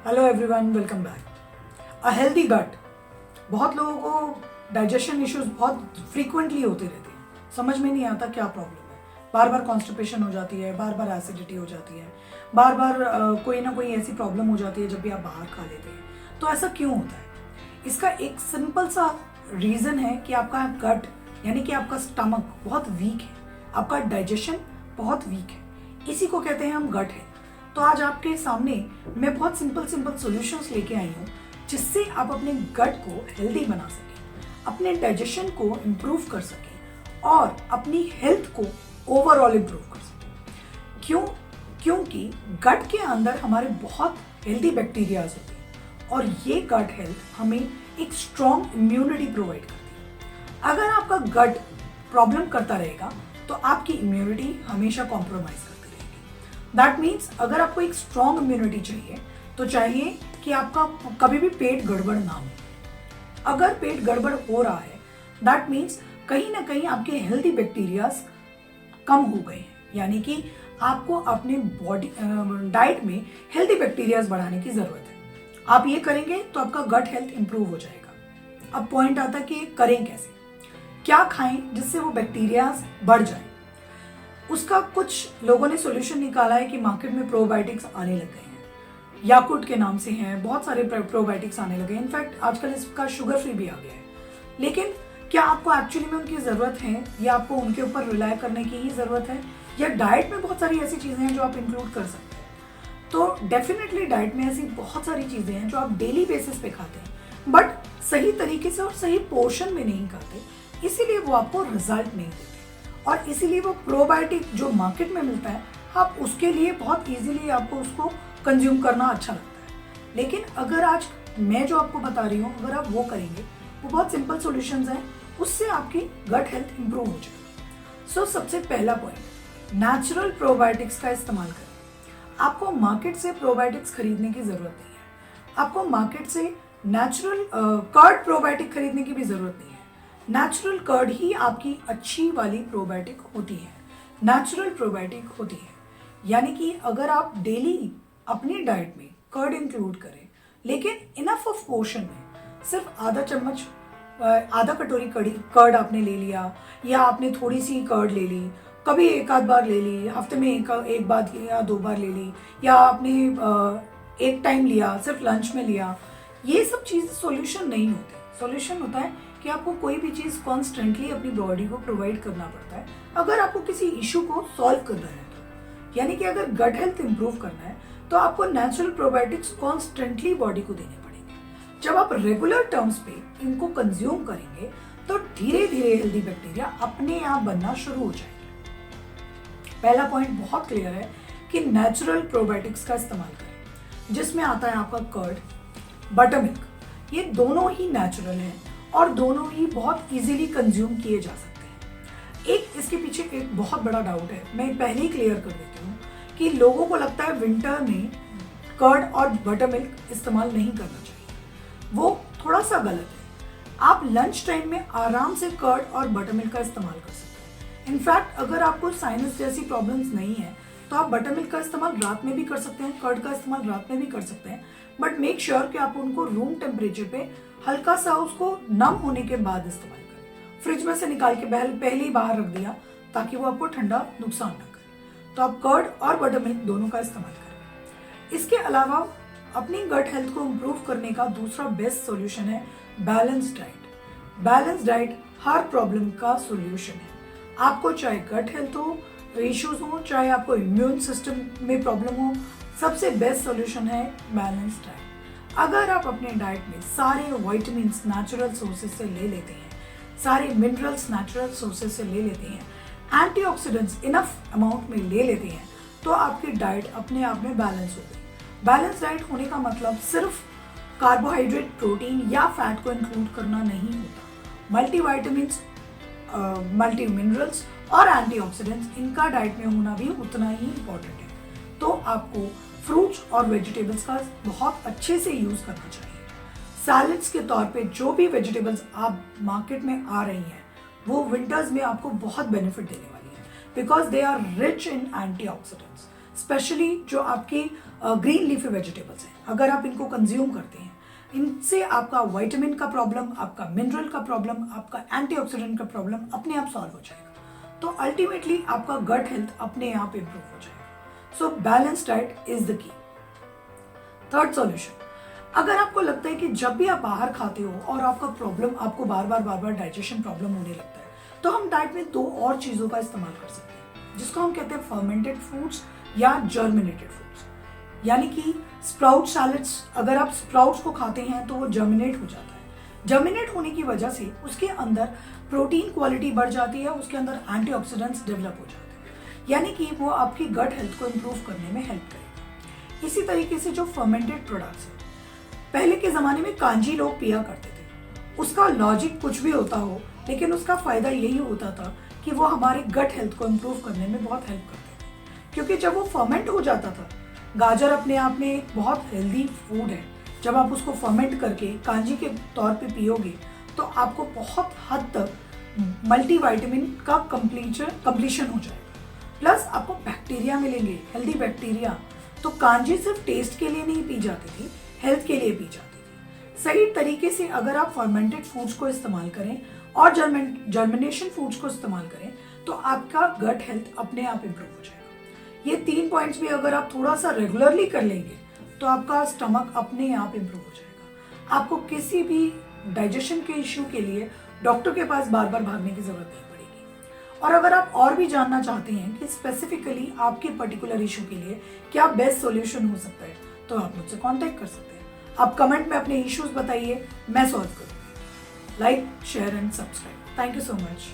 Hello everyone, welcome back. A healthy gut. बहुत लोगों को डाइजेशन इश्यूज बहुत फ्रीक्वेंटली होते रहते हैं, समझ में नहीं आता क्या प्रॉब्लम है। बार बार कॉन्स्टिपेशन हो जाती है, बार बार एसिडिटी हो जाती है, बार बार कोई ना कोई ऐसी प्रॉब्लम हो जाती है जब भी आप बाहर खा लेते हैं। तो ऐसा क्यों होता है? इसका एक सिंपल सा रीज़न है कि आपका गट यानी कि आपका स्टमक बहुत वीक है, आपका डाइजेशन बहुत वीक है। इसी को कहते हैं हम गट है। तो आज आपके सामने मैं बहुत सिंपल सॉल्यूशंस लेके आई हूँ जिससे आप अपने गट को हेल्दी बना सकें, अपने डाइजेशन को इम्प्रूव कर सकें और अपनी हेल्थ को ओवरऑल इम्प्रूव कर सकें। क्यों? क्योंकि गट के अंदर हमारे बहुत हेल्दी बैक्टीरियाज होते हैं और ये गट हेल्थ हमें एक स्ट्रॉन्ग इम्यूनिटी प्रोवाइड करती है। अगर आपका गट प्रॉब्लम करता रहेगा तो आपकी इम्यूनिटी हमेशा कॉम्प्रोमाइज करती रहेगी। दैट मीन्स अगर आपको एक स्ट्रॉन्ग इम्यूनिटी चाहिए तो चाहिए कि आपका कभी भी पेट गड़बड़ ना हो। अगर पेट गड़बड़ हो रहा है दैट मीन्स कहीं ना कहीं आपके हेल्दी बैक्टीरियाज कम हो गए हैं, यानी कि आपको अपने बॉडी डाइट में हेल्दी बैक्टीरियाज बढ़ाने की जरूरत है। आप ये करेंगे तो आपका गट हेल्थ इंप्रूव हो जाएगा। अब पॉइंट आता है कि करें कैसे, क्या खाएं जिससे वो बैक्टीरियाज बढ़ जाए। उसका कुछ लोगों ने सॉल्यूशन निकाला है कि मार्केट में प्रोबायोटिक्स आने लग गए हैं, याकुट के नाम से हैं, बहुत सारे प्रोबायोटिक्स आने लगे हैं। इनफैक्ट आजकल इसका शुगर फ्री भी आ गया है। लेकिन क्या आपको एक्चुअली में उनकी ज़रूरत है या आपको उनके ऊपर रिलाय करने की ही ज़रूरत है, या डाइट में बहुत सारी ऐसी चीज़ें हैं जो आप इंक्लूड कर सकते हैं। तो डेफिनेटली डाइट में ऐसी बहुत सारी चीज़ें हैं जो आप डेली बेसिस पे खाते हैं बट सही तरीके से और सही पोर्शन में नहीं खाते, इसीलिए वो आपको रिजल्ट नहीं देते और इसीलिए वो प्रोबायोटिक जो मार्केट में मिलता है आप उसके लिए बहुत ईजिली आपको उसको कंज्यूम करना अच्छा लगता है। लेकिन अगर आज मैं जो आपको बता रही हूँ अगर आप वो करेंगे, वो बहुत सिंपल सॉल्यूशंस हैं, उससे आपकी गट हेल्थ इंप्रूव हो जाएगी। सो सबसे पहला पॉइंट, नेचुरल प्रोबायोटिक्स का इस्तेमाल करें। आपको मार्केट से प्रोबायोटिक्स खरीदने की ज़रूरत नहीं है, आपको मार्केट से नेचुरल कर्ड प्रोबायोटिक खरीदने की भी ज़रूरत नहीं है। नेचुरल कर्ड ही आपकी अच्छी वाली प्रोबायोटिक होती है, नेचुरल प्रोबायोटिक होती है। यानी कि अगर आप डेली अपनी डाइट में कर्ड इंक्लूड करें लेकिन इनफ ऑफ पोर्शन में, सिर्फ आधा चम्मच आधा कटोरी कर्ड आपने ले लिया या आपने थोड़ी सी कर्ड ले ली, कभी एक आध बार ले ली, हफ्ते में एक बार या 2 बार ले ली, या आपने एक टाइम लिया, सिर्फ लंच में लिया, ये सब चीज़ सॉल्यूशन नहीं होते। सॉल्यूशन होता है कि आपको कोई भी चीज़ कॉन्स्टेंटली अपनी बॉडी को प्रोवाइड करना पड़ता है अगर आपको किसी इशू को सॉल्व करना है तो। यानी कि अगर गट हेल्थ इंप्रूव करना है तो आपको नेचुरल प्रोबायोटिक्स कॉन्स्टेंटली बॉडी को देने पड़ेंगे। जब आप रेगुलर टर्म्स पे इनको कंज्यूम करेंगे तो धीरे धीरे हेल्दी बैक्टीरिया अपने आप बनना शुरू हो जाएंगे। पहला पॉइंट बहुत क्लियर है कि नेचुरल प्रोबायोटिक्स का इस्तेमाल करें, जिसमें आता है आपका कर्ड, बटर मिल्क। ये दोनों ही नेचुरल हैं और दोनों ही बहुत इजीली कंज्यूम किए जा सकते हैं। एक इसके पीछे एक बहुत बड़ा डाउट है, मैं पहले ही क्लियर कर देती हूँ कि लोगों को लगता है विंटर में कर्ड और बटर मिल्क इस्तेमाल नहीं करना चाहिए। वो थोड़ा सा गलत है। आप लंच टाइम में आराम से कर्ड और बटर मिल्क का इस्तेमाल कर सकते हैं। इनफैक्ट अगर आपको साइनस जैसी प्रॉब्लम्स नहीं है तो आप बटर मिल्क का इस्तेमाल रात में भी कर सकते हैं, कर्ड का इस्तेमाल रात में भी कर सकते हैं, बट मेक श्योर कि आप उनको रूम टेम्परेचर पे हल्का सा उसको नम होने के बाद इस्तेमाल करें। फ्रिज में से निकाल के पहले ही बाहर रख दिया ताकि वो आपको ठंडा नुकसान ना करे। तो आप कर्ड और बटर मिल्क दोनों का इस्तेमाल करें। इसके अलावा अपनी गट हेल्थ को इम्प्रूव करने का दूसरा बेस्ट सॉल्यूशन है बैलेंस डाइट। बैलेंस डाइट हर प्रॉब्लम का सॉल्यूशन है। आपको चाहे गट हेल्थ हो, इश्यूज हो, चाहे आपको इम्यून सिस्टम में प्रॉब्लम हो, सबसे बेस्ट सॉल्यूशन है बैलेंस डाइट। अगर आप अपने डाइट में सारे विटामिन्स नेचुरल सोर्सेज से ले लेते हैं, सारे मिनरल्स नेचुरल सोर्सेज से ले लेते हैं, एंटीऑक्सीडेंट्स इनफ अमाउंट में ले लेते हैं, तो आपकी डाइट अपने आप में बैलेंस हो गई। बैलेंस डाइट होने का मतलब सिर्फ कार्बोहाइड्रेट, प्रोटीन या फैट को इंक्लूड करना नहीं होता। मल्टीविटामिन्स, मल्टी मिनरल्स और एंटीऑक्सीडेंट्स, इनका डाइट में होना भी उतना ही इम्पोर्टेंट है। तो आपको फ्रूट्स और वेजिटेबल्स का बहुत अच्छे से यूज़ करना चाहिए। सैलड्स के तौर पे जो भी वेजिटेबल्स आप मार्केट में आ रही हैं वो विंटर्स में आपको बहुत बेनिफिट देने वाली है because they are rich in antioxidants. Specially जो आपके ग्रीन लीफी वेजिटेबल्स हैं, अगर आप इनको कंज्यूम करते हैं, इनसे आपका विटामिन का प्रॉब्लम, आपका मिनरल का प्रॉब्लम, आपका एंटीऑक्सीडेंट का प्रॉब्लम अपने आप सॉल्व हो जाएगा। तो अल्टीमेटली आपका गट हेल्थ अपने आप इंप्रूव हो जाएगा। So balance diet is the key. Third solution, अगर आपको लगता है कि जब भी आप बाहर खाते हो और आपका प्रॉब्लम, आपको बार बार डाइजेशन प्रॉब्लम होने लगता है, तो हम डाइट में 2 और चीज़ों का इस्तेमाल कर सकते हैं, जिसको हम कहते हैं फर्मेंटेड फूड्स या जर्मिनेटेड फूड्स। यानी कि स्प्राउट सैलेड्स, अगर आप स्प्राउट्स को खाते हैं तो वो जर्मिनेट हो जाता है। जर्मिनेट होने की वजह से उसके अंदर प्रोटीन क्वालिटी बढ़ जाती है, उसके अंदर एंटीऑक्सीडेंट्स डेवलप हो जाते हैं, यानी कि वो आपकी गट हेल्थ को इम्प्रूव करने में हेल्प करेगा। इसी तरीके से जो फर्मेंटेड प्रोडक्ट्स हैं, पहले के ज़माने में कांजी लोग पिया करते थे। उसका लॉजिक कुछ भी होता हो, लेकिन उसका फ़ायदा यही होता था कि वो हमारे गट हेल्थ को इम्प्रूव करने में बहुत हेल्प करते थे, क्योंकि जब वो फर्मेंट हो जाता था, गाजर अपने आप में एक बहुत हेल्दी फूड है, जब आप उसको फर्मेंट करके कांजी के तौर पे पियोगे तो आपको बहुत हद तक मल्टीविटामिन का कंप्लीशन हो जाएगा, प्लस आपको बैक्टीरिया मिलेंगे, हेल्दी बैक्टीरिया। तो कांजी सिर्फ टेस्ट के लिए नहीं पी जाती थी, हेल्थ के लिए पी जाती थी। सही तरीके से अगर आप फर्मेंटेड फूड्स को इस्तेमाल करें और जर्मिनेशन फूड्स को इस्तेमाल करें तो आपका गट हेल्थ अपने आप इम्प्रूव हो जाएगा। ये 3 पॉइंट्स भी अगर आप थोड़ा सा रेगुलरली कर लेंगे तो आपका स्टमक अपने आप इम्प्रूव हो जाएगा। आपको किसी भी डाइजेशन के इश्यू के लिए डॉक्टर के पास बार बार भागने की जरूरत नहीं पड़ेगी। और अगर आप और भी जानना चाहते हैं कि स्पेसिफिकली आपके पर्टिकुलर इशू के लिए क्या बेस्ट सॉल्यूशन हो सकता है, तो आप मुझसे कांटेक्ट कर सकते हैं। आप कमेंट में अपने इश्यूज बताइए, मैं सॉल्व करूँगी। Like, share and subscribe. Thank you so much.